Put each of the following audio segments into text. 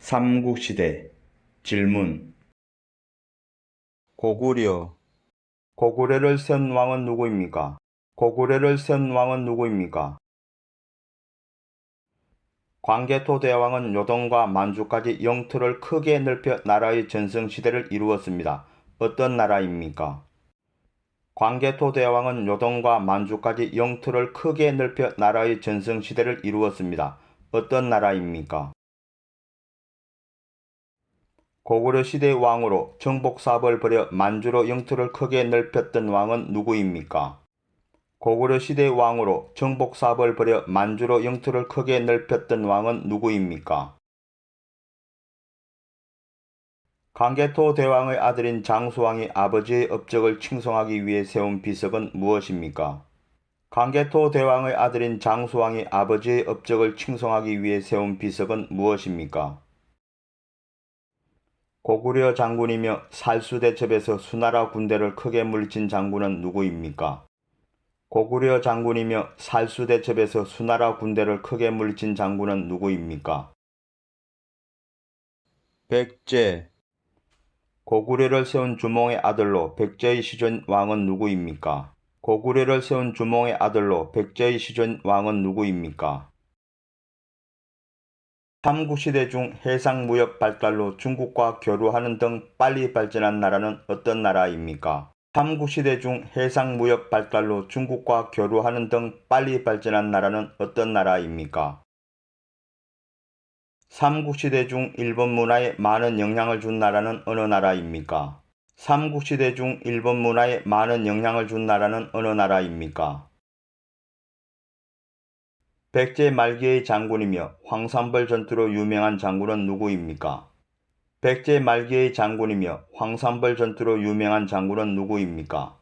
삼국시대 질문. 고구려. 고구려를 세운 왕은 누구입니까? 고구려를 세운 왕은 누구입니까? 광개토 대왕은 요동과 만주까지 영토를 크게 넓혀 나라의 전성시대를 이루었습니다. 어떤 나라입니까? 광개토 대왕은 요동과 만주까지 영토를 크게 넓혀 나라의 전성시대를 이루었습니다. 어떤 나라입니까? 고구려 시대 왕으로 정복사업을 벌여 만주로 영토를 크게 넓혔던 왕은 누구입니까? 고구려 시대 왕으로 정복사업을 벌여 만주로 영토를 크게 넓혔던 왕은 누구입니까? 광개토 대왕의 아들인 장수왕이 아버지의 업적을 칭송하기 위해 세운 비석은 무엇입니까? 광개토 대왕의 아들인 장수왕이 아버지의 업적을 칭송하기 위해 세운 비석은 무엇입니까? 고구려 장군이며 살수대첩에서 수나라 군대를 크게 물리친 장군은 누구입니까? 고구려 장군이며 살수대첩에서 수나라 군대를 크게 물리친 장군은 누구입니까? 백제. 고구려를 세운 주몽의 아들로 백제의 시존 왕은 누구입니까? 고구려를 세운 주몽의 아들로 백제의 시존 왕은 누구입니까? 삼국시대 중 해상무역 발달로 중국과 교류하는 등 빨리 발전한 나라는 어떤 나라입니까? 삼국시대 중 해상무역 발달로 중국과 교류하는 등 빨리 발전한 나라는 어떤 나라입니까? 삼국시대 중 일본 문화에 많은 영향을 준 나라는 어느 나라입니까? 삼국시대 중 일본 문화에 많은 영향을 준 나라는 어느 나라입니까? 백제 말기의 장군이며 황산벌 전투로 유명한 장군은 누구입니까? 백제 말기의 장군이며 황산벌 전투로 유명한 장군은 누구입니까?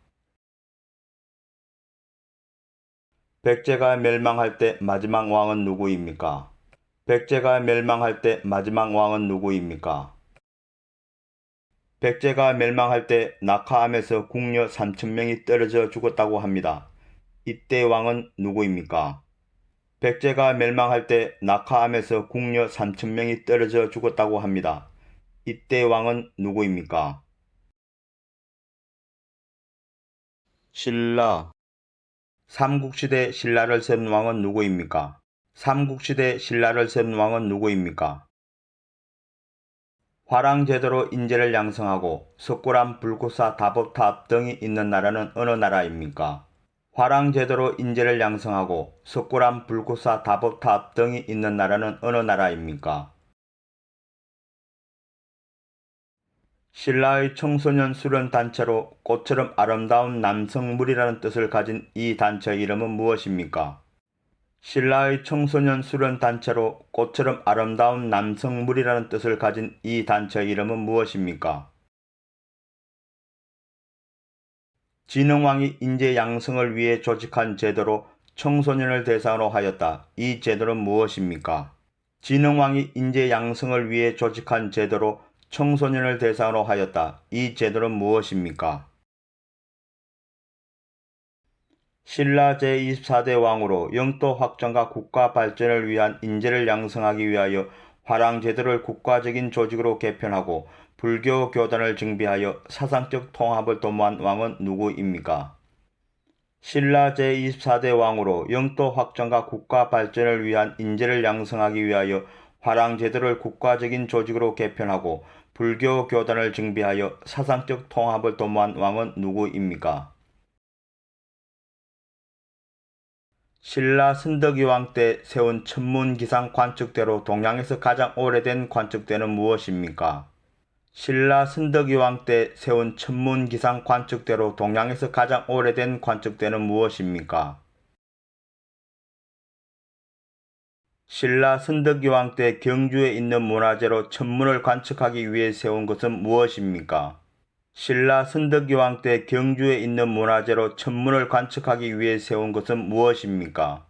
백제가 멸망할 때 마지막 왕은 누구입니까? 백제가 멸망할 때 마지막 왕은 누구입니까? 백제가 멸망할 때 낙하암에서 궁녀 3,000명이 떨어져 죽었다고 합니다. 이때 왕은 누구입니까? 백제가 멸망할 때 낙하암에서 궁녀 3,000명이 떨어져 죽었다고 합니다. 이때 왕은 누구입니까? 신라. 삼국시대 신라를 세운 왕은 누구입니까? 삼국시대 신라를 세운 왕은 누구입니까? 화랑제도로 인재를 양성하고 석굴암, 불구사, 다보탑 등이 있는 나라는 어느 나라입니까? 화랑제도로 인재를 양성하고 석굴암, 불구사, 다보탑 등이 있는 나라는 어느 나라입니까? 신라의 청소년 수련 단체로 꽃처럼 아름다운 남성물이라는 뜻을 가진 이 단체 이름은 무엇입니까? 신라의 청소년 수련 단체로 꽃처럼 아름다운 남성물이라는 뜻을 가진 이 단체 이름은 무엇입니까? 진흥왕이 인재 양성을 위해 조직한 제도로 청소년을 대상으로 하였다. 이 제도는 무엇입니까? 진흥왕이 인재 양성을 위해 조직한 제도로 청소년을 대상으로 하였다. 이 제도는 무엇입니까? 신라 제24대 왕으로 영토 확장과 국가 발전을 위한 인재를 양성하기 위하여 화랑제도를 국가적인 조직으로 개편하고 불교 교단을 정비하여 사상적 통합을 도모한 왕은 누구입니까? 신라 제24대 왕으로 영토 확장과 국가 발전을 위한 인재를 양성하기 위하여 화랑제도를 국가적인 조직으로 개편하고 불교 교단을 정비하여 사상적 통합을 도모한 왕은 누구입니까? 신라 선덕이왕 때 세운 천문기상 관측대로 동양에서 가장 오래된 관측대는 무엇입니까? 신라 선덕이왕 때 세운 천문기상 관측대로 동양에서 가장 오래된 관측대는 무엇입니까? 신라 선덕이왕 때 경주에 있는 문화재로 천문을 관측하기 위해 세운 것은 무엇입니까? 신라 선덕기왕 때 경주에 있는 문화재로 천문을 관측하기 위해 세운 것은 무엇입니까?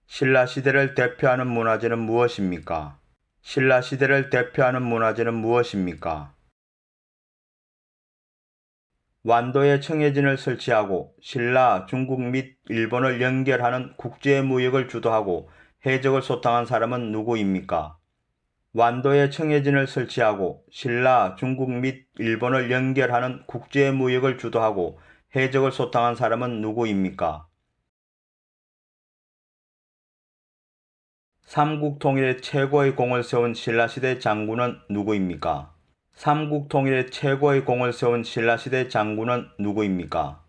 신라 시대를 대표하는 문화재는 무엇입니까? 신라 시대를 대표하는 문화재는 무엇입니까? 완도에 청해진을 설치하고 신라, 중국 및 일본을 연결하는 국제무역을 주도하고 해적을 소탕한 사람은 누구입니까? 완도에 청해진을 설치하고 신라, 중국 및 일본을 연결하는 국제무역을 주도하고 해적을 소탕한 사람은 누구입니까? 삼국통일에 최고의 공을 세운 신라시대 장군은 누구입니까? 삼국통일에 최고의 공을 세운 신라시대 장군은 누구입니까?